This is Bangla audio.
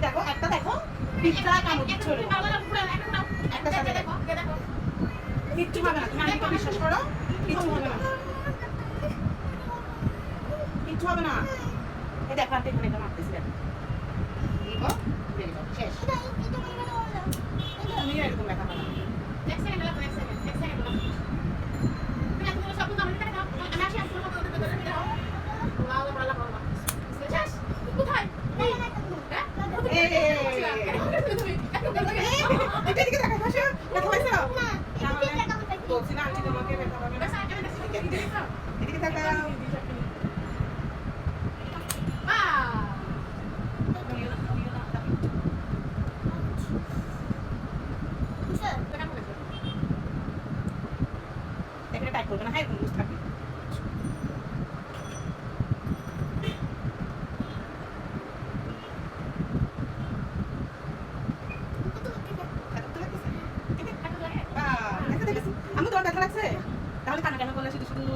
দেখো একটা দেখো পিঠা কামড় দিচ্ছে একটা সাথে দেখো কিচ্ছু হবে না, তুমি আমাকে বিশ্বাস করো, কিচ্ছু হবে না, কিচ্ছু হবে না। এই দেখো আন্টি এখানে এটা মারতেছি, দেখো শেষ। তুমি এরকম দেখা পাবে না। টাইট করবে না, হ্যাঁ এরকম বুঝতে থাকবে। আমি তোমার ব্যথা লাগছে তাহলে কান্না কেন করলে শুধু শুধু